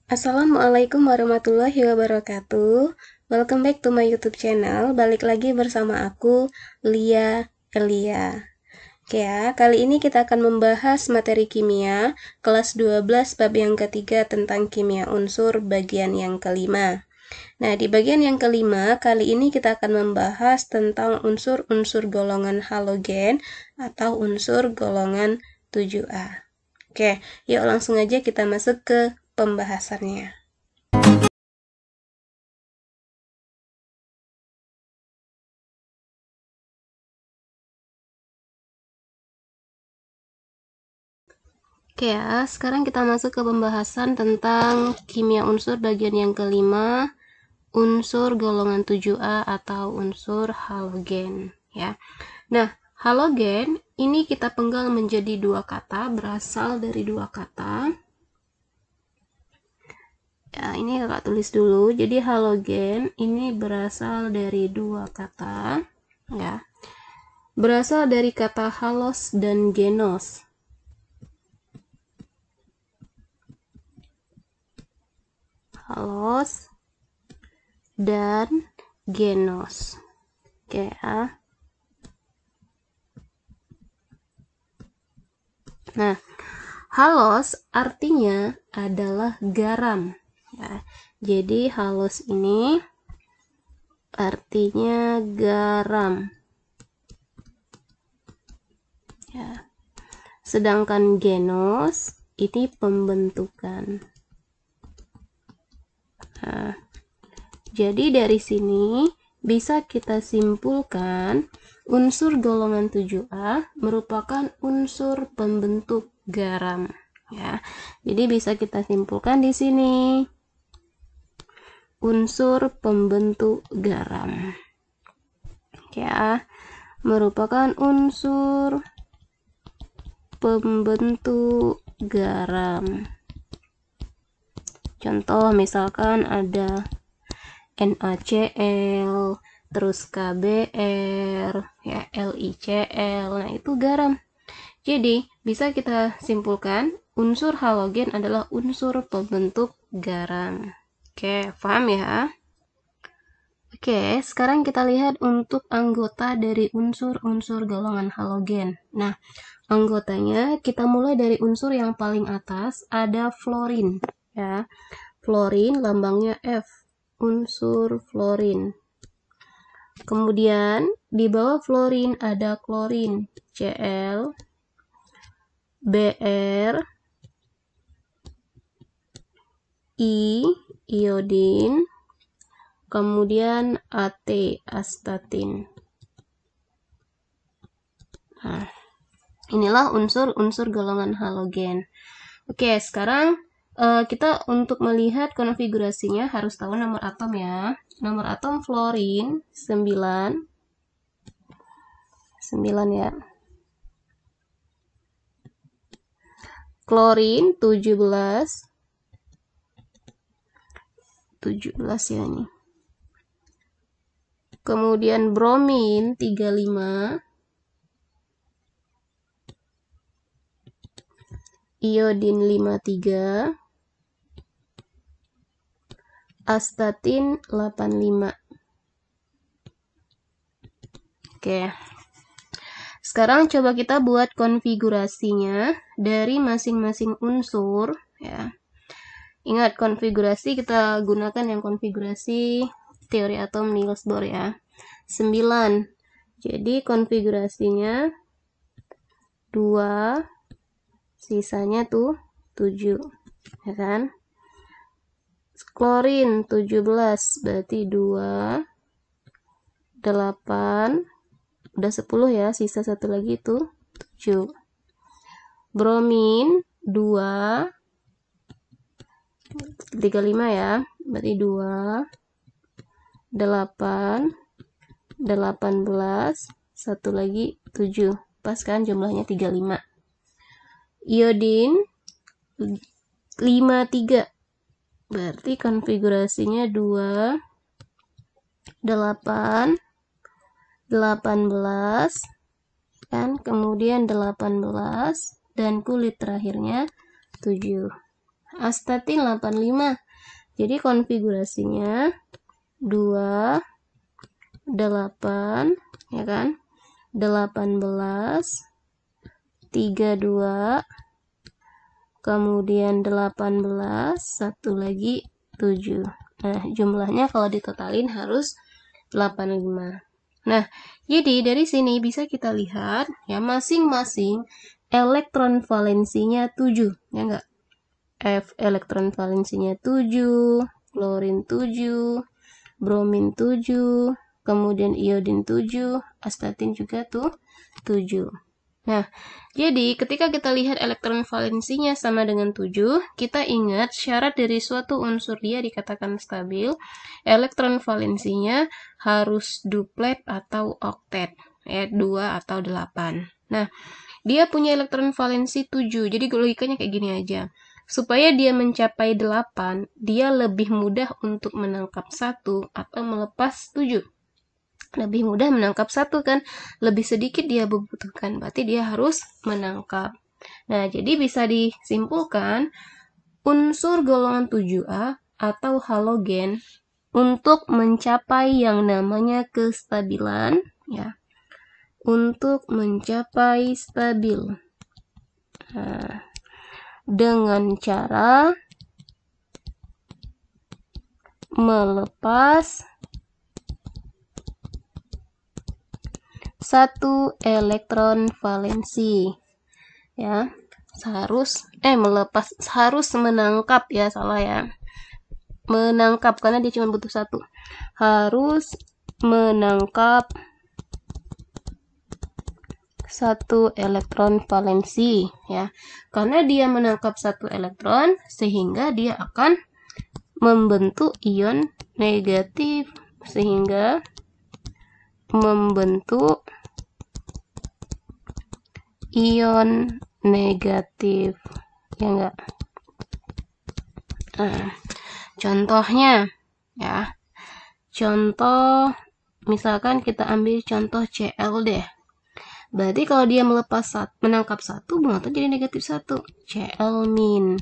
Assalamualaikum warahmatullahi wabarakatuh. Welcome back to my YouTube channel. Balik lagi bersama aku, Lia Elia. Oke ya, kali ini kita akan membahas materi kimia kelas 12 bab yang ketiga tentang kimia unsur bagian yang kelima. Nah, di bagian yang kelima, kali ini kita akan membahas tentang unsur-unsur golongan halogen atau unsur golongan 7A. Oke, yuk langsung aja kita masuk ke pembahasannya. Oke ya, sekarang kita masuk ke pembahasan tentang kimia unsur bagian yang kelima, unsur golongan 7A atau unsur halogen ya. Nah, halogen ini kita penggal menjadi dua kata, berasal dari dua kata. Ya, ini kakak tulis dulu. Jadi halogen ini berasal dari dua kata ya. Berasal dari kata halos dan genos. Halos dan genos. Oke ya. Nah, halos artinya adalah garam ya. Jadi halos ini artinya garam ya. Sedangkan genos ini pembentukan. Nah, jadi dari sini bisa kita simpulkan unsur golongan 7A merupakan unsur pembentuk garam ya. Jadi bisa kita simpulkan di sini unsur pembentuk garam ya, merupakan unsur pembentuk garam. Contoh misalkan ada NaCl, terus KBr, ya, LiCl, nah itu garam. Jadi bisa kita simpulkan unsur halogen adalah unsur pembentuk garam. Oke, paham ya? Oke, sekarang kita lihat untuk anggota dari unsur-unsur golongan halogen. Nah, anggotanya kita mulai dari unsur yang paling atas, ada fluorin ya. Fluorin lambangnya F, unsur fluorin. Kemudian di bawah fluorin ada klorin, Cl, Br, I, iodin, kemudian At, astatin. Nah, inilah unsur-unsur golongan halogen. Oke, sekarang kita untuk melihat konfigurasinya harus tahu nomor atom ya. Nomor atom fluorin 9 ya. Klorin 17 ya ini. Kemudian bromin 35, iodin 53, astatin 85. Oke. Sekarang coba kita buat konfigurasinya dari masing-masing unsur ya. Ingat konfigurasi kita gunakan yang konfigurasi teori atom Niels Bohr ya. 9. Jadi konfigurasinya 2, sisanya tuh 7 ya kan. Klorin 17 berarti 2, 8, udah 10 ya, sisa satu lagi itu 7. Bromin 2, 35 ya, berarti 2, 8, 18, satu lagi 7. Pas kan jumlahnya 35. Iodin 53, berarti konfigurasinya 2, 8, 18 kan, kemudian 18 dan kulit terakhirnya 7. astatin 85. Jadi konfigurasinya 2, 8, ya kan? 18, 32, kemudian 18, satu lagi 7. Nah, jumlahnya kalau ditotalin harus 85. Nah, jadi dari sini bisa kita lihat ya masing-masing elektron valensinya 7, ya enggak? F elektron valensinya 7, klorin 7, bromin 7, kemudian iodin 7, astatin juga tuh 7. Nah, jadi ketika kita lihat elektron valensinya sama dengan 7, kita ingat syarat dari suatu unsur dia dikatakan stabil, elektron valensinya harus duplet atau oktet, ya 2 atau 8. Nah, dia punya elektron valensi 7, jadi logikanya kayak gini aja. Supaya dia mencapai 8, dia lebih mudah untuk menangkap 1 atau melepas 7. Lebih mudah menangkap 1 kan, lebih sedikit dia membutuhkan, berarti dia harus menangkap. Nah, jadi bisa disimpulkan unsur golongan 7A atau halogen untuk mencapai yang namanya kestabilan, ya, untuk mencapai stabil. Nah, dengan cara melepas 1 elektron valensi, ya. Harus menangkap, ya, salah ya. Menangkap karena dia cuma butuh 1. Harus menangkap 1 elektron valensi, ya. Karena dia menangkap 1 elektron sehingga dia akan membentuk ion negatif, sehingga membentuk ion negatif, ya enggak? Nah, contohnya, ya, contoh misalkan kita ambil contoh Cl deh. Berarti kalau dia menangkap 1, berarti jadi negatif 1, Cl min,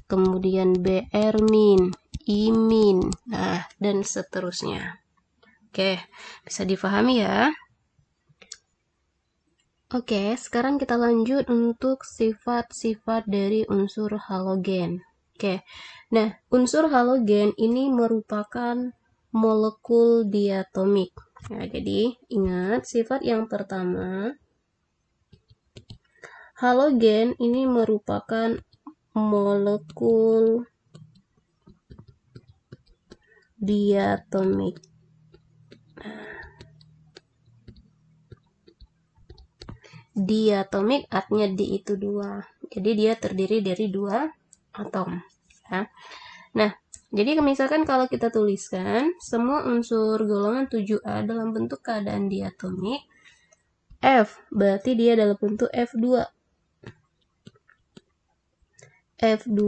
kemudian Br min, I min, nah, dan seterusnya. Oke, bisa difahami ya? Oke, sekarang kita lanjut untuk sifat-sifat dari unsur halogen. Oke, nah, unsur halogen ini merupakan molekul diatomik. Nah, jadi ingat sifat yang pertama, halogen ini merupakan molekul diatomik. Diatomik artinya di itu 2. Jadi dia terdiri dari 2 atom. Ya. Nah, jadi misalkan kalau kita tuliskan semua unsur golongan 7A dalam bentuk keadaan diatomik, F berarti dia dalam bentuk F2. F2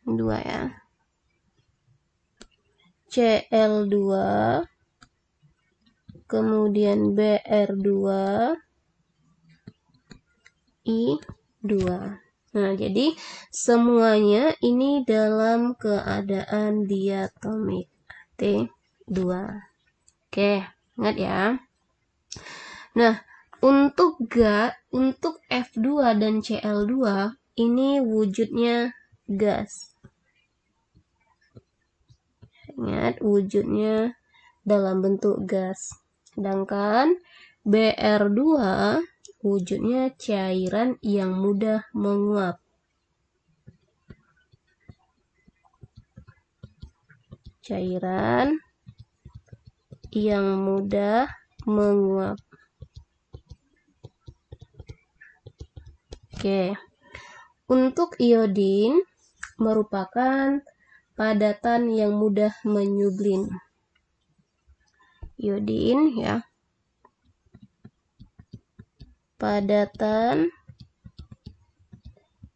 2 ya. Cl2, kemudian Br2, I2. Nah, jadi semuanya ini dalam keadaan diatomik, T2. Oke, ingat ya. Nah, untuk F2 dan Cl2 ini wujudnya gas. Ingat, wujudnya dalam bentuk gas. Sedangkan Br2 wujudnya cairan yang mudah menguap. Cairan yang mudah menguap. Oke. Untuk iodin merupakan padatan yang mudah menyublim. Iodin, ya, padatan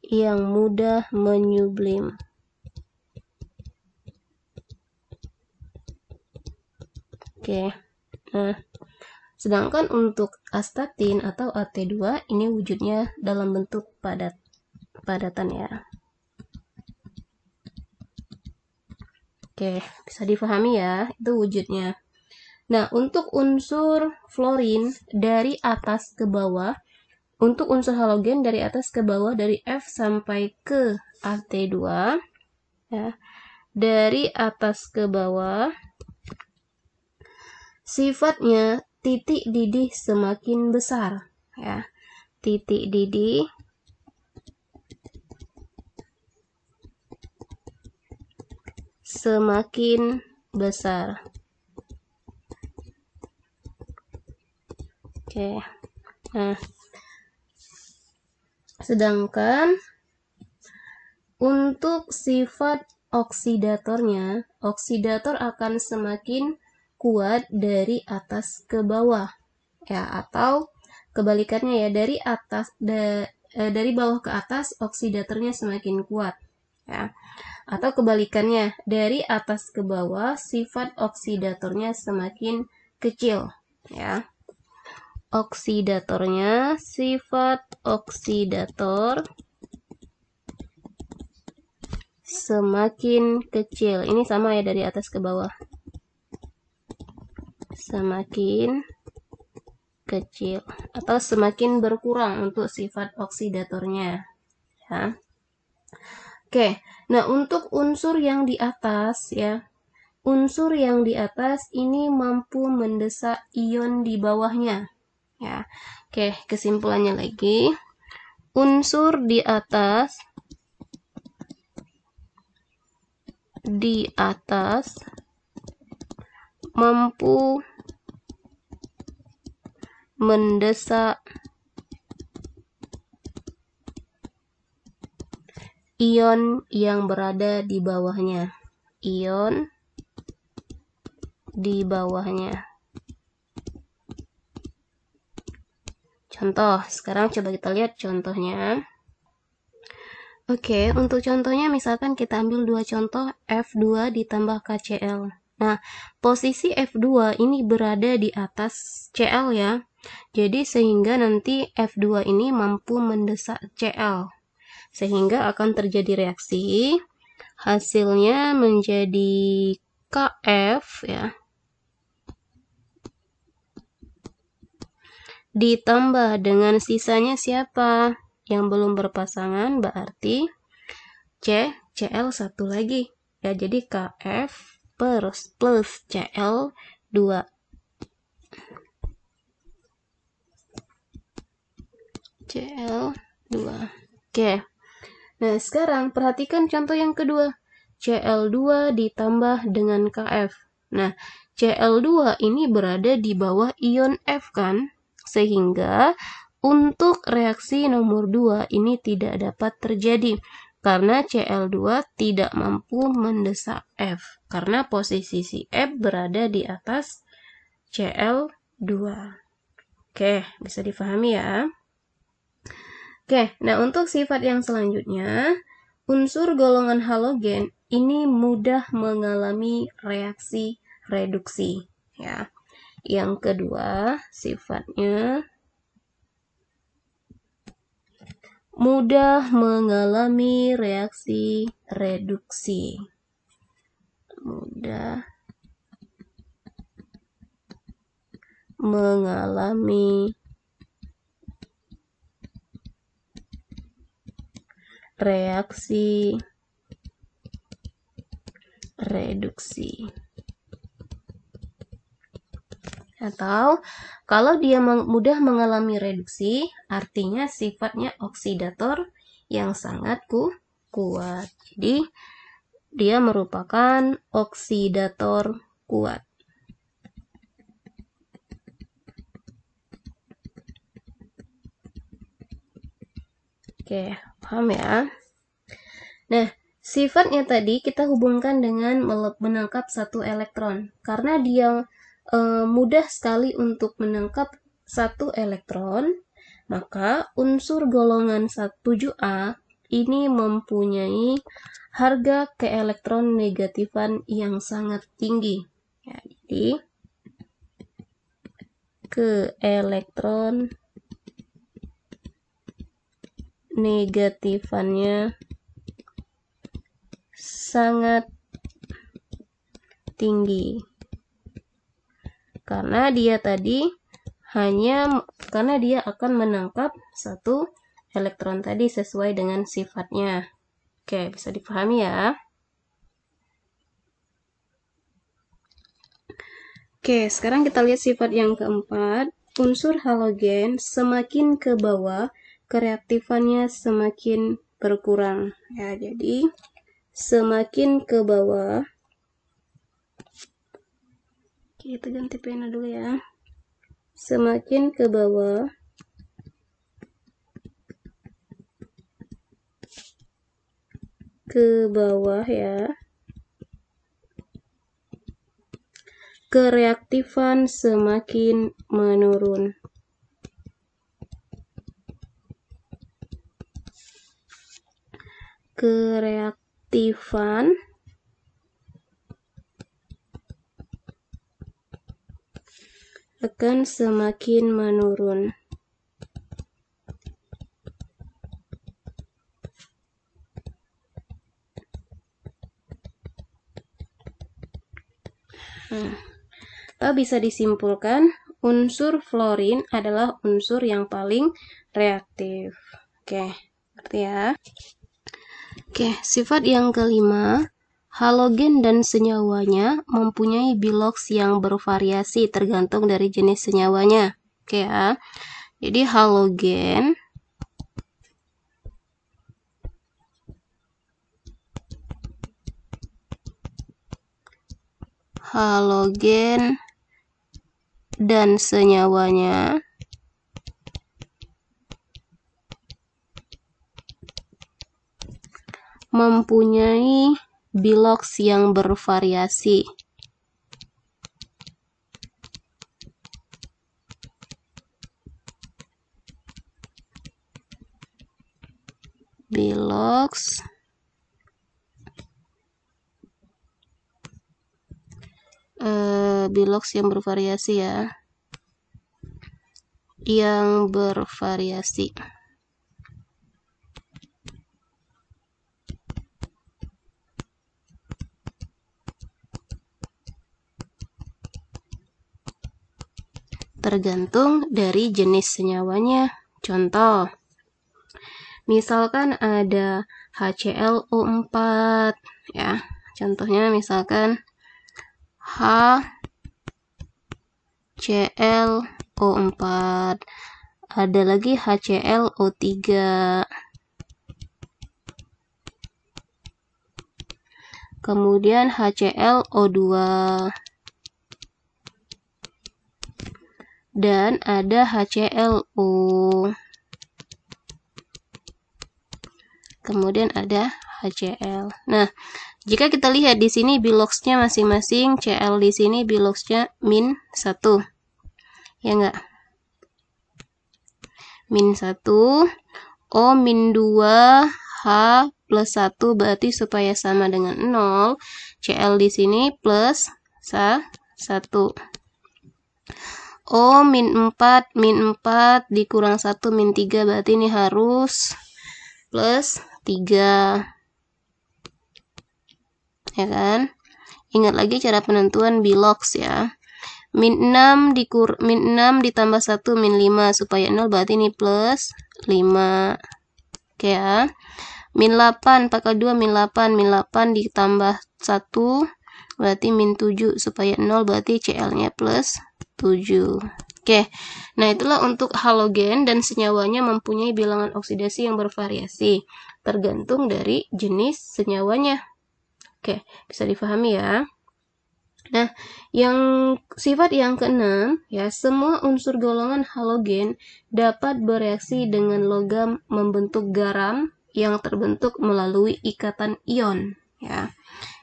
yang mudah menyublim. Oke. Nah, sedangkan untuk astatin atau At2 ini wujudnya dalam bentuk padatan, ya. Oke, bisa difahami ya, itu wujudnya. Nah, untuk unsur fluorin dari atas ke bawah, untuk unsur halogen dari atas ke bawah dari F sampai ke At2, ya, dari atas ke bawah, sifatnya titik didih semakin besar, ya. Titik didih semakin besar. Oke. Nah, sedangkan untuk sifat oksidatornya, oksidator akan semakin kuat dari atas ke bawah, ya, atau kebalikannya ya, dari bawah ke atas oksidatornya semakin kuat, ya, atau kebalikannya dari atas ke bawah sifat oksidatornya semakin kecil, ya. Oksidatornya, sifat oksidator semakin kecil. Ini sama ya dari atas ke bawah. Semakin kecil atau semakin berkurang untuk sifat oksidatornya, ya. Oke, nah untuk unsur yang di atas ya, unsur yang di atas ini mampu mendesak ion di bawahnya, ya. Oke, kesimpulannya lagi, unsur di atas mampu mendesak ion yang berada di bawahnya. Ion di bawahnya. Contoh, sekarang coba kita lihat contohnya. Oke, untuk contohnya misalkan kita ambil dua contoh F2 ditambah KCl. Nah, posisi F2 ini berada di atas Cl ya. Jadi sehingga nanti F2 ini mampu mendesak Cl. Sehingga akan terjadi reaksi. Hasilnya menjadi Kf ya. Ditambah dengan sisanya siapa? Yang belum berpasangan berarti Cl satu lagi. Ya, jadi Kf plus Cl2. Cl2. Oke. Nah, sekarang perhatikan contoh yang kedua. Cl2 ditambah dengan Kf. Nah, Cl2 ini berada di bawah ion F kan? Sehingga untuk reaksi nomor 2 ini tidak dapat terjadi. Karena Cl2 tidak mampu mendesak F. Karena posisi si F berada di atas Cl2. Oke, bisa difahami ya? Oke, nah untuk sifat yang selanjutnya, unsur golongan halogen ini mudah mengalami reaksi reduksi, ya. Yang kedua, sifatnya mudah mengalami reaksi reduksi. Mudah mengalami reaksi reduksi. Atau kalau dia mudah mengalami reduksi, artinya sifatnya oksidator yang sangat kuat. Jadi dia merupakan oksidator kuat. Oke, paham ya? Nah, sifatnya tadi kita hubungkan dengan menangkap satu elektron. Karena dia mudah sekali untuk menangkap satu elektron, maka unsur golongan 7A ini mempunyai harga keelektron negatifan yang sangat tinggi. Ya, jadi keelektron negatifannya sangat tinggi. Karena dia akan menangkap satu elektron tadi sesuai dengan sifatnya. Oke, bisa dipahami ya. Oke, sekarang kita lihat sifat yang keempat. Unsur halogen semakin ke bawah, kereaktifannya semakin berkurang. Ya, jadi semakin ke bawah. Kita ganti pena dulu ya. Semakin ke bawah, ya. Kereaktifan semakin menurun. Kereaktifan akan semakin menurun. Bisa disimpulkan, unsur fluorin adalah unsur yang paling reaktif. Oke, ngerti ya? Oke, sifat yang kelima, halogen dan senyawanya mempunyai biloks yang bervariasi tergantung dari jenis senyawanya. Oke ya. Jadi halogen dan senyawanya mempunyai biloks yang bervariasi. Biloks yang bervariasi ya. Yang bervariasi. Tergantung dari jenis senyawanya. Contoh, misalkan ada HClO4 ya. Contohnya misalkan HClO4. Ada lagi HClO3. Kemudian HClO2. Dan ada HClO. Kemudian ada HCl. Nah, jika kita lihat di sini biloksnya masing-masing, Cl di sini biloksnya -1. Ya enggak? -1, O-2, H +1 berarti supaya sama dengan 0, Cl di sini +1. O -4 dikurang 1 -3 berarti ini harus +3. Ya kan? Ingat lagi cara penentuan biloks ya. -6 ditambah 1 -5 supaya 0 berarti ini +5. Oke ya. -8 pakai 2 -8 ditambah 1 berarti -7 supaya 0 berarti Cl-nya +7. Oke, nah itulah untuk halogen dan senyawanya mempunyai bilangan oksidasi yang bervariasi tergantung dari jenis senyawanya. Oke, bisa difahami ya. Nah, sifat yang keenam ya, semua unsur golongan halogen dapat bereaksi dengan logam membentuk garam yang terbentuk melalui ikatan ion ya.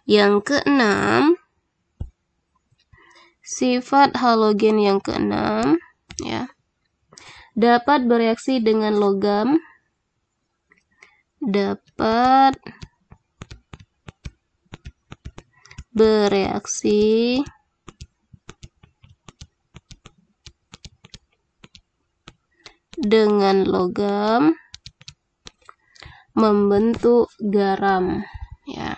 Yang keenam, sifat halogen yang keenam ya, dapat bereaksi dengan logam, membentuk garam ya.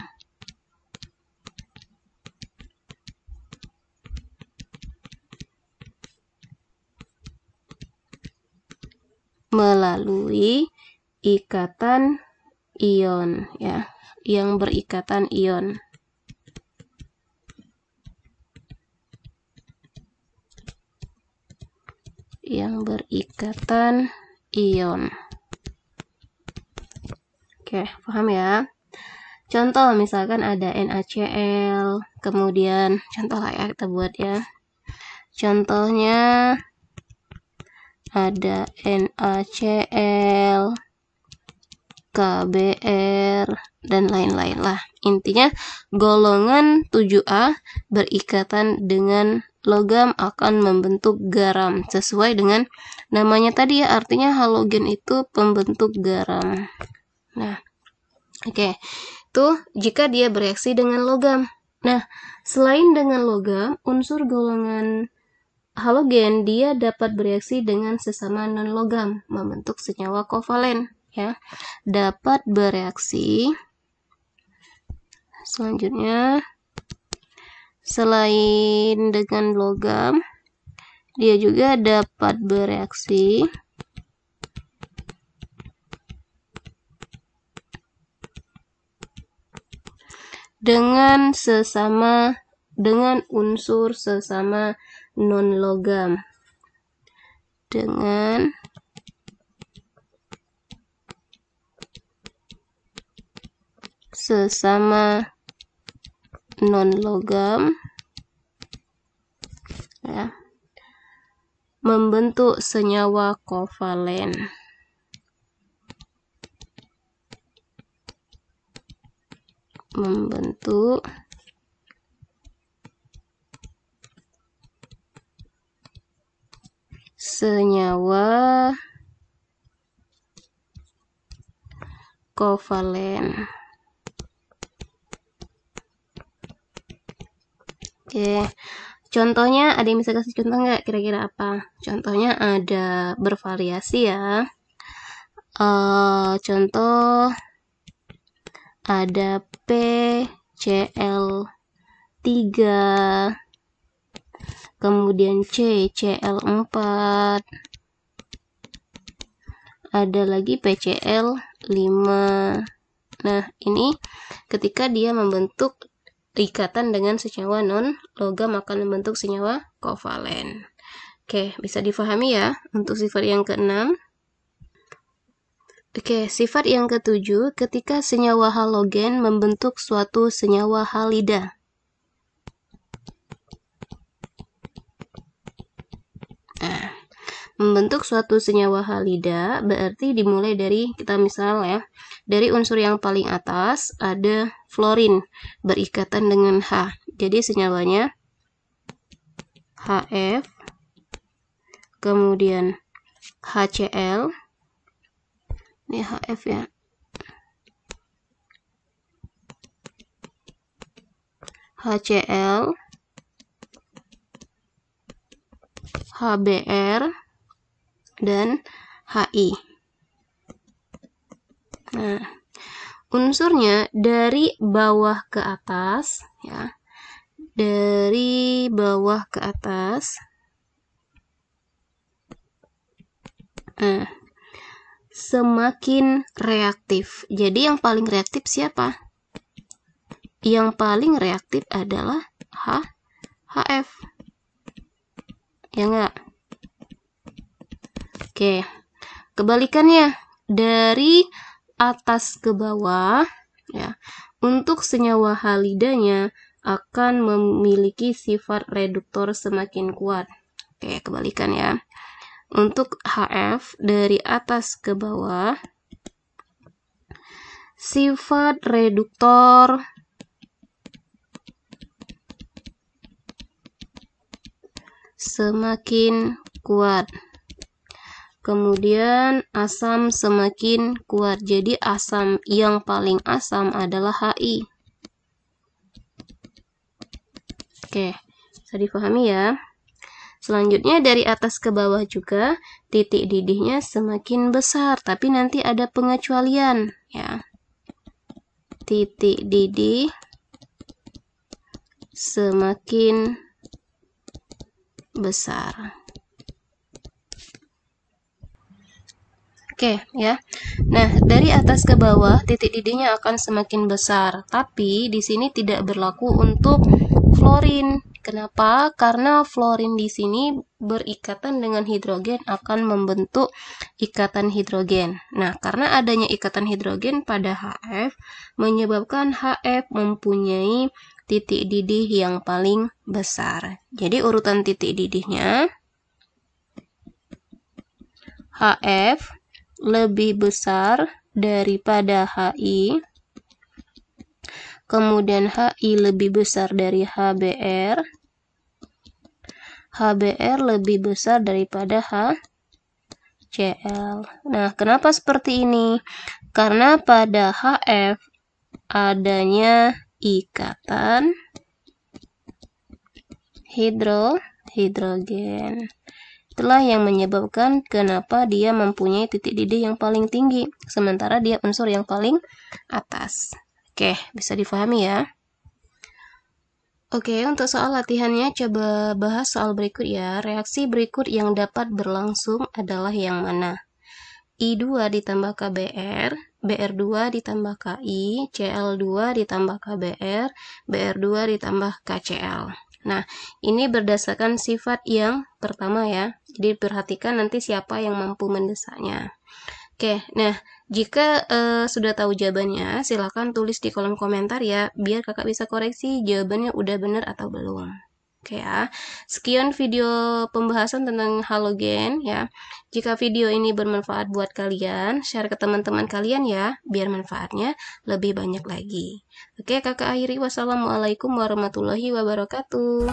melalui ikatan ion, ya, yang berikatan ion. Yang berikatan ion. Oke, paham ya? Contoh misalkan ada NaCl, kemudian contoh lah ya kita buat ya. Contohnya ada NaCl, KBr, dan lain-lain lah. Intinya golongan 7A berikatan dengan logam akan membentuk garam sesuai dengan namanya tadi ya, artinya halogen itu pembentuk garam. Nah, oke. Itu jika dia bereaksi dengan logam. Nah, selain dengan logam, unsur golongan halogen dia dapat bereaksi dengan sesama non-logam, membentuk senyawa kovalen, ya. Dapat bereaksi. Selanjutnya, selain dengan logam, dia juga dapat bereaksi dengan unsur sesama non-logam. Dengan sesama non-logam, ya, membentuk senyawa kovalen. Membentuk senyawa kovalen. Oke, contohnya ada yang bisa kasih contoh nggak? Kira-kira apa? Contohnya ada bervariasi ya. Contoh ada PCl3, kemudian CCl4, ada lagi PCl5. Nah, ini ketika dia membentuk ikatan dengan senyawa non-logam akan membentuk senyawa kovalen. Oke, bisa difahami ya untuk sifat yang keenam. Oke, sifat yang ketujuh, ketika senyawa halogen membentuk suatu senyawa halida. Nah, membentuk suatu senyawa halida berarti dimulai dari, kita misal ya, dari unsur yang paling atas ada fluorin berikatan dengan H. Jadi senyawanya HF, kemudian HCl, ini HF ya, HCl, HBr, dan HI. Nah, unsurnya dari bawah ke atas ya. Dari bawah ke atas. Nah, semakin reaktif. Jadi yang paling reaktif siapa? Yang paling reaktif adalah HF. Ya enggak? Oke. Kebalikannya, dari atas ke bawah ya. Untuk senyawa halidanya akan memiliki sifat reduktor semakin kuat. Oke, kebalikan ya. Untuk HF dari atas ke bawah, sifat reduktor semakin kuat. Kemudian asam semakin kuat. Jadi asam yang paling asam adalah HI. Oke, bisa dipahami ya. Selanjutnya dari atas ke bawah juga titik didihnya semakin besar, tapi nanti ada pengecualian ya. Titik didih semakin besar. Oke, ya. Nah, dari atas ke bawah titik didihnya akan semakin besar, tapi di sini tidak berlaku untuk fluorin. Kenapa? Karena fluorin di sini berikatan dengan hidrogen akan membentuk ikatan hidrogen. Nah, karena adanya ikatan hidrogen pada HF menyebabkan HF mempunyai titik didih yang paling besar. Jadi urutan titik didihnya HF lebih besar daripada HI, kemudian HI lebih besar dari HBr, HBr lebih besar daripada HCl. Nah, kenapa seperti ini? Karena pada HF adanya ikatan hidrogen. Itulah yang menyebabkan kenapa dia mempunyai titik didih yang paling tinggi, sementara dia unsur yang paling atas. Oke, bisa difahami ya? Oke, untuk soal latihannya coba bahas soal berikut ya. Reaksi berikut yang dapat berlangsung adalah yang mana? I2 ditambah KBr, Br2 ditambah Ki, Cl2 ditambah KBr, Br2 ditambah KCl. Nah, ini berdasarkan sifat yang pertama ya. Jadi perhatikan nanti siapa yang mampu mendesaknya. Oke, nah jika sudah tahu jawabannya, silahkan tulis di kolom komentar ya, biar kakak bisa koreksi jawabannya udah benar atau belum. Oke ya, sekian video pembahasan tentang halogen ya. Jika video ini bermanfaat buat kalian, share ke teman-teman kalian ya, biar manfaatnya lebih banyak lagi. Oke, kakak akhiri. Wassalamualaikum warahmatullahi wabarakatuh.